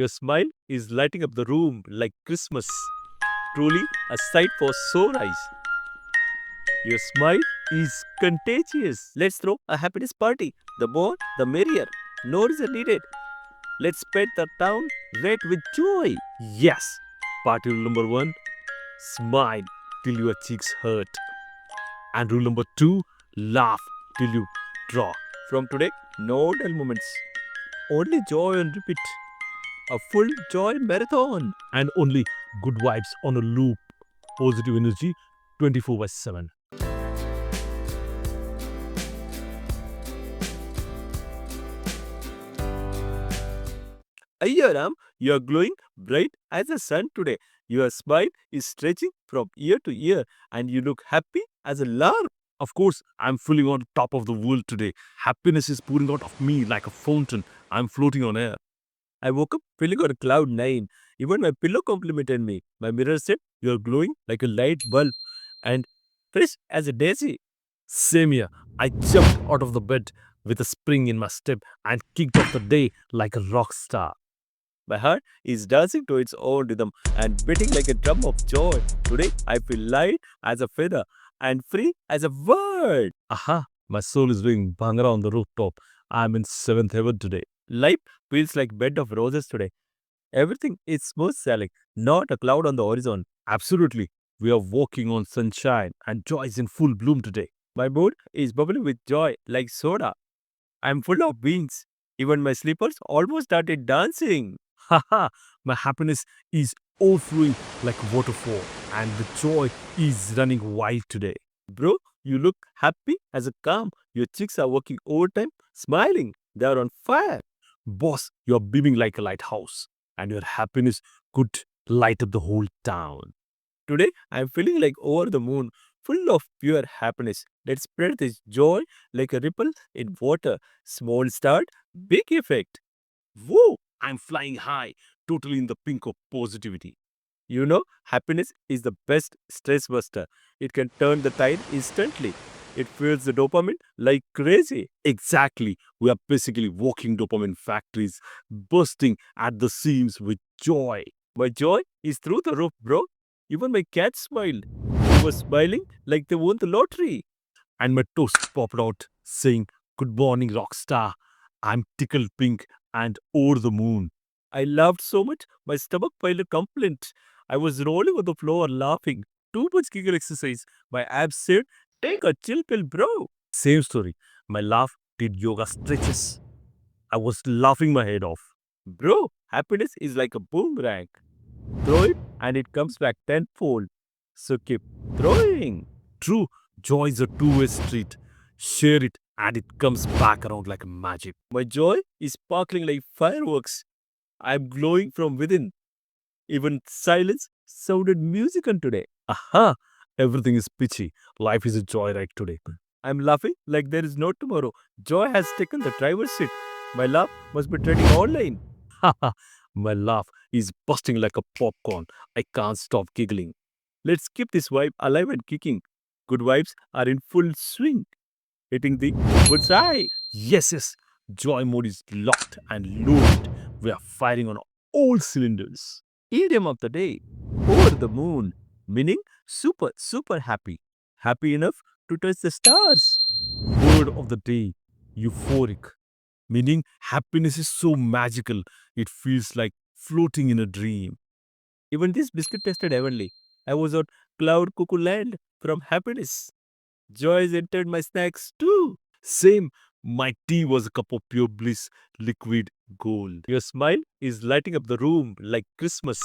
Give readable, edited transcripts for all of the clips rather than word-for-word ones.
Your smile is lighting up the room like Christmas. Truly a sight for sore eyes. Your smile is contagious. Let's throw a happiness party. The more, the merrier. No reason needed. Let's pet the town red with joy. Yes. Party rule number 1, smile till your cheeks hurt. And rule number 2, laugh till you draw. From today, no dull moments. Only joy on repeat. A full joy marathon. And only good vibes on a loop. Positive energy 24/7. Ayyaram, you are glowing bright as the sun today. Your smile is stretching from ear to ear and you look happy as a lark. Of course, I'm feeling on top of the world today. Happiness is pouring out of me like a fountain. I'm floating on air. I woke up feeling on cloud 9. Even my pillow complimented me. My mirror said, "You're glowing like a light bulb and fresh as a daisy." Same here. I jumped out of the bed with a spring in my step and kicked off the day like a rock star. My heart is dancing to its own rhythm and beating like a drum of joy. Today, I feel light as a feather and free as a bird. Aha, my soul is doing bhangra on the rooftop. I'm in seventh heaven today. Life feels like bed of roses today. Everything is smooth sailing, not a cloud on the horizon. Absolutely, we are walking on sunshine and joy is in full bloom today. My mood is bubbling with joy like soda. I'm full of wings. Even my slippers almost started dancing. Haha, my happiness is overflowing like a waterfall and the joy is running wild today. Bro, you look happy as a calm. Your cheeks are working overtime, smiling. They are on fire. Boss, you're beaming like a lighthouse and your happiness could light up the whole town. Today, I'm feeling like over the moon, full of pure happiness. Let's spread this joy like a ripple in water. Small start, big effect. Whoa, I'm flying high, totally in the pink of positivity. You know, happiness is the best stress buster. It can turn the tide instantly. It fuels the dopamine like crazy. Exactly. We are basically walking dopamine factories, bursting at the seams with joy. My joy is through the roof, bro. Even my cat smiled. He was smiling like they won the lottery. And my toast popped out, saying, "Good morning, rockstar. I'm tickled pink and over the moon." I laughed so much, my stomach filed a complaint. I was rolling on the floor laughing. Too much giggle exercise. My abs said, "Take a chill pill, bro." Same story. My laugh did yoga stretches. I was laughing my head off. Bro, happiness is like a boomerang. Throw it and it comes back tenfold. So keep throwing. True, joy is a two-way street. Share it and it comes back around like magic. My joy is sparkling like fireworks. I'm glowing from within. Even silence sounded musical today. Aha! Everything is pitchy. Life is a joyride today. I'm laughing like there is no tomorrow. Joy has taken the driver's seat. My laugh must be trending online. Haha! My laugh is busting like a popcorn. I can't stop giggling. Let's keep this vibe alive and kicking. Good vibes are in full swing. Hitting the bullseye. Yes, yes. Joy mode is locked and loaded. We are firing on all cylinders. Idiom of the day. Over the moon. Meaning super, super happy. Happy enough to touch the stars. Word of the day. Euphoric. Meaning happiness is so magical. It feels like floating in a dream. Even this biscuit tasted heavenly. I was on cloud cuckoo land from happiness. Joy has entered my snacks too. Same, my tea was a cup of pure bliss, liquid gold. Your smile is lighting up the room like Christmas.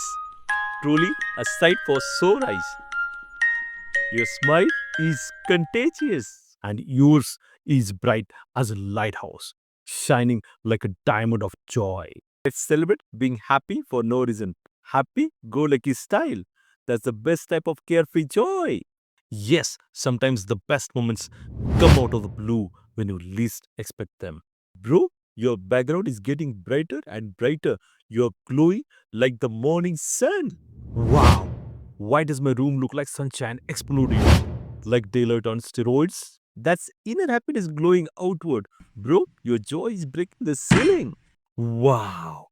Truly a sight for sore eyes. Your smile is contagious and yours is bright as a lighthouse, shining like a diamond of joy. Let's celebrate being happy for no reason. Happy go lucky style. That's the best type of carefree joy. Yes, sometimes the best moments come out of the blue when you least expect them. Bro, your background is getting brighter and brighter. You're glowing like the morning sun. Wow, why does my room look like sunshine exploding? Like daylight on steroids? That's inner happiness glowing outward. Bro, your joy is breaking the ceiling. Wow.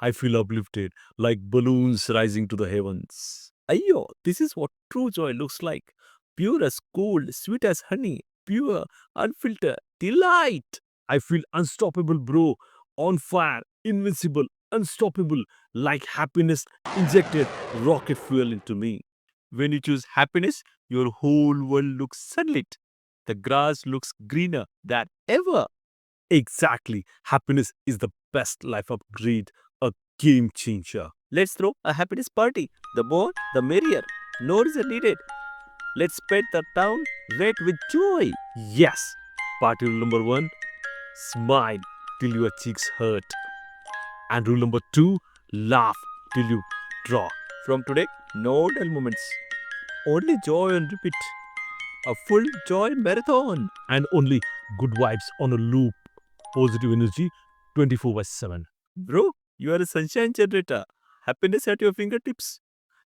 I feel uplifted, like balloons rising to the heavens. Ayo, this is what true joy looks like. Pure as gold, sweet as honey, pure, unfiltered, delight. I feel unstoppable, bro. On fire, invincible, unstoppable, like happiness injected rocket fuel into me. When you choose happiness, your whole world looks sunlit. The grass looks greener than ever. Exactly. Happiness is the best life upgrade, a game changer. Let's throw a happiness party. The more, the merrier. No reason needed. Let's paint the town red with joy. Yes. Party rule number one, smile till your cheeks hurt. And rule number two, laugh till you draw. From today, no dull moments. Only joy on repeat. A full joy marathon. And only good vibes on a loop. Positive energy 24 by 7. Bro, you are a sunshine generator. Happiness at your fingertips.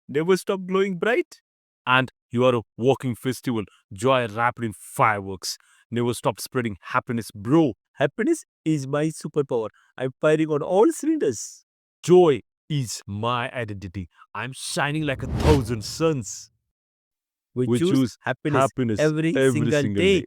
Never stop glowing bright. And you are a walking festival. Joy wrapped in fireworks. Never stop spreading happiness, bro. Happiness is my superpower. I'm firing on all cylinders. Joy is my identity. I'm shining like 1,000 suns. We choose happiness every single day.